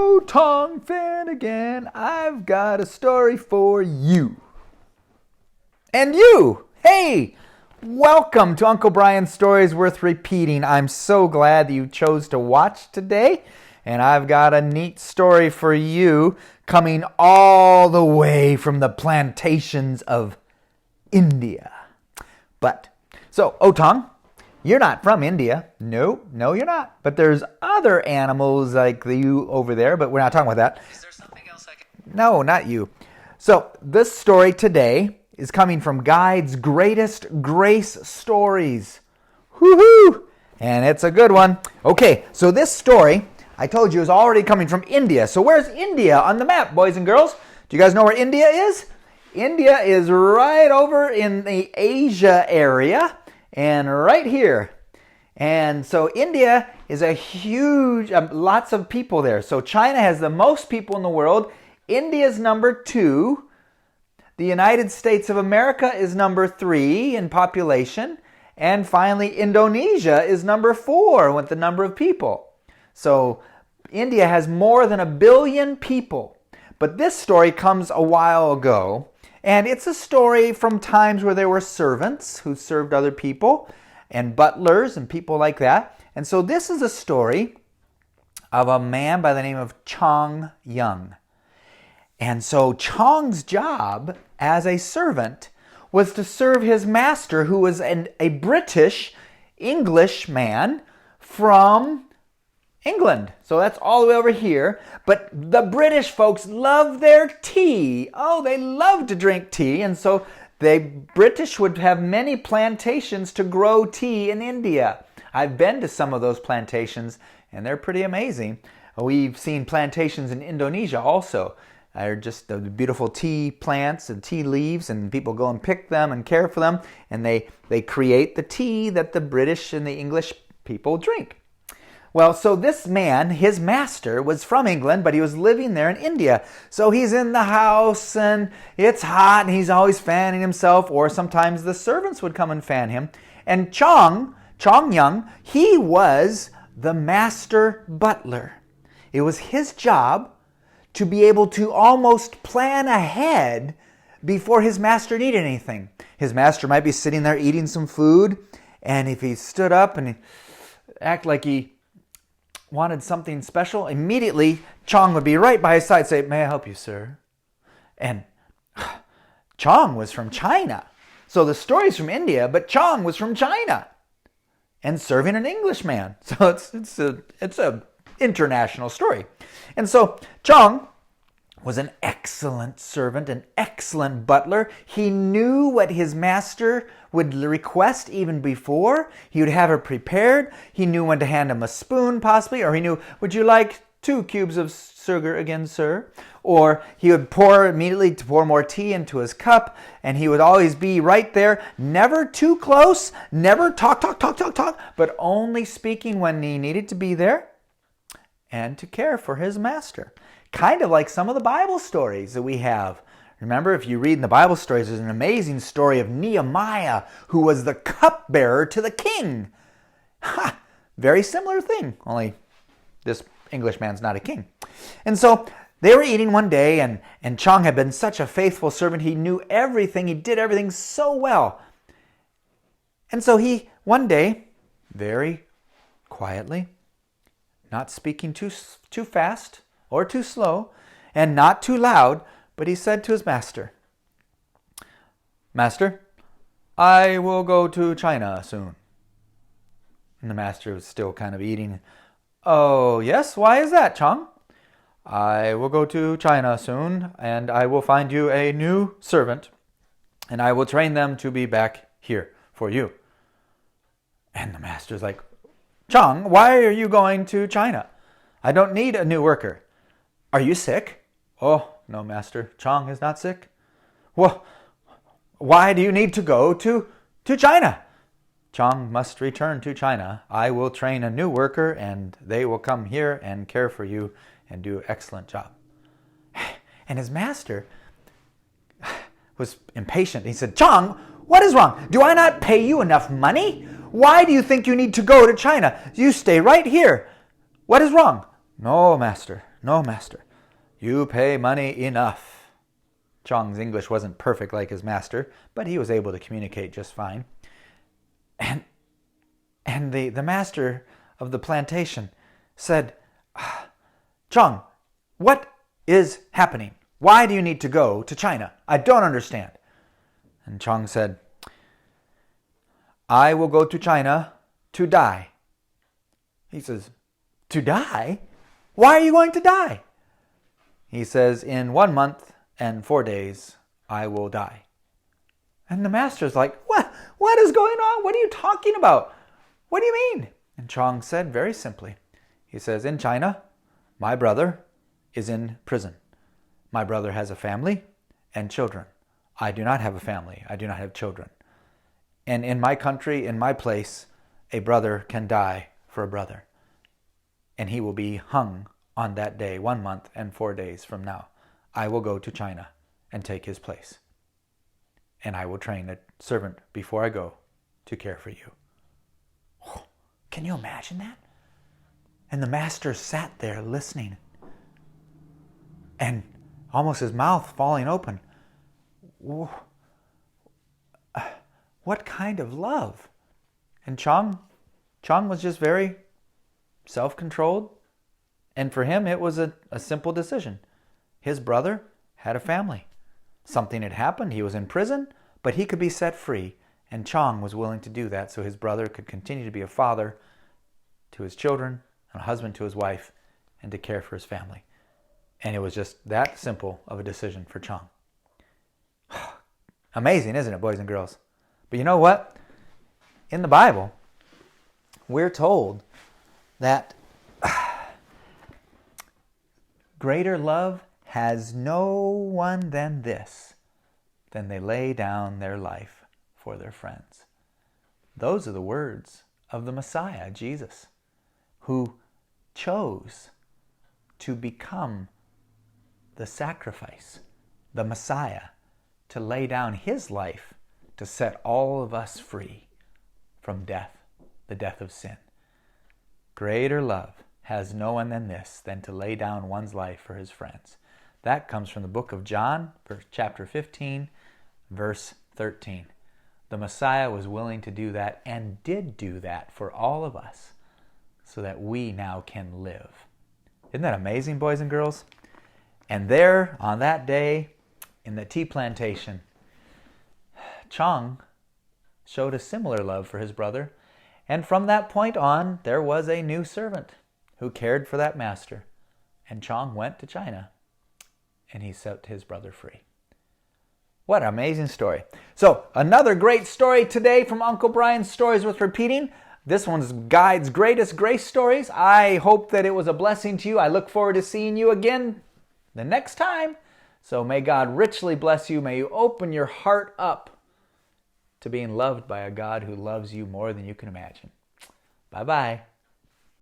Oh, Tong fan again. I've got a story for you. And you! Hey! Welcome to Uncle Bryan's Stories Worth Repeating. I'm so glad that you chose to watch today. And I've got a neat story for you coming all the way from the plantations of India. Tong, you're not from India. No, you're not. But there's other animals like you over there, but we're not talking about that. Is there something else I can... No, not you. So this story today is coming from Guide's Greatest Grace Stories. Woohoo! And it's a good one. Okay, so this story, I told you, is already coming from India. So where's India on the map, boys and girls? Do you guys know where India is? India is right over in the Asia area and right here. And so India is a huge, lots of people there. So China has the most people in the world. India's number 2. The United States of America is number 3 in population. And finally, Indonesia is number 4 with the number of people. So India has more than 1 billion people. But this story comes a while ago. And it's a story from times where there were servants who served other people and butlers and people like that. And so this is a story of a man by the name of Chong Young. And so Chong's job as a servant was to serve his master, who was a British English man from England. So that's all the way over here. But the British folks love their tea. Oh, they love to drink tea. And so the British would have many plantations to grow tea in India. I've been to some of those plantations, and they're pretty amazing. We've seen plantations in Indonesia also. They're just the beautiful tea plants and tea leaves, and people go and pick them and care for them. And they create the tea that the British and the English people drink. Well, so this man, his master, was from England, but he was living there in India. So he's in the house, and it's hot, and he's always fanning himself, or sometimes the servants would come and fan him. And Chong Young, he was the master butler. It was his job to be able to almost plan ahead before his master needed anything. His master might be sitting there eating some food, and if he stood up and act like he wanted something special, immediately Chong would be right by his side, say, "May I help you, sir?" And Chong was from China. So the story's from India, but Chong was from China and serving an Englishman. So it's a international story. And so Chong was an excellent servant, an excellent butler. He knew what his master would request even before. He would have it prepared. He knew when to hand him a spoon, possibly, or he knew, "Would you like 2 cubes of sugar again, sir?" Or he would immediately pour more tea into his cup, and he would always be right there, never too close, never talk, but only speaking when he needed to be there and to care for his master. Kind of like some of the Bible stories that we have. Remember, if you read in the Bible stories, there's an amazing story of Nehemiah, who was the cupbearer to the king. Very similar thing, only this Englishman's not a king. And so they were eating one day, and Chong had been such a faithful servant. He knew everything. He did everything so well. And so he, one day, very quietly, not speaking too fast or too slow, and not too loud, but he said to his master, "Master, I will go to China soon." And the master was still kind of eating. "Oh, yes? Why is that, Chong?" "I will go to China soon, and I will find you a new servant, and I will train them to be back here for you." And the master's like, "Chong, why are you going to China? I don't need a new worker. Are you sick?" "Oh, no, master. Chong is not sick." "Well, why do you need to go to China?" "Chong must return to China. I will train a new worker, and they will come here and care for you and do an excellent job." And his master was impatient. He said, "Chong, what is wrong? Do I not pay you enough money? Why do you think you need to go to China? You stay right here. What is wrong?" "No, master. No, master. You pay money enough. Chong's English wasn't perfect like his master, but he was able to communicate just fine. And the master of the plantation said, Chong, what is happening? Why do you need to go to China? I don't understand. And Chong said, I will go to China to die. He says, to die? Why are you going to die? He says, in 1 month and 4 days, I will die. And the master's like, what is going on? What are you talking about? What do you mean? And Chong said very simply, he says, in China, my brother is in prison. My brother has a family and children. I do not have a family. I do not have children. And in my country, in my place, a brother can die for a brother. And he will be hung on that day, 1 month and 4 days from now. I will go to China and take his place. And I will train a servant before I go to care for you. Oh, can you imagine that? And the master sat there listening, and almost his mouth falling open. What kind of love? And Chong was just very self-controlled. And for him, it was a simple decision. His brother had a family. Something had happened. He was in prison, but he could be set free. And Chong was willing to do that so his brother could continue to be a father to his children, and a husband to his wife, and to care for his family. And it was just that simple of a decision for Chong. Amazing, isn't it, boys and girls? But you know what? In the Bible, we're told that greater love has no one than this, than they lay down their life for their friends. Those are the words of the Messiah, Jesus, who chose to become the sacrifice, the Messiah, to lay down his life to set all of us free from death, the death of sin. Greater love has no one than this, than to lay down one's life for his friends. That comes from the book of John, chapter 15, verse 13. The Messiah was willing to do that and did do that for all of us so that we now can live. Isn't that amazing, boys and girls? And there, on that day, in the tea plantation, Chong showed a similar love for his brother. And from that point on, there was a new servant who cared for that master. And Chong went to China, and he set his brother free. What an amazing story. So, another great story today from Uncle Bryan's Stories Worth Repeating. This one's Guide's Greatest Grace Stories. I hope that it was a blessing to you. I look forward to seeing you again the next time. So may God richly bless you. May you open your heart up to being loved by a God who loves you more than you can imagine. Bye-bye.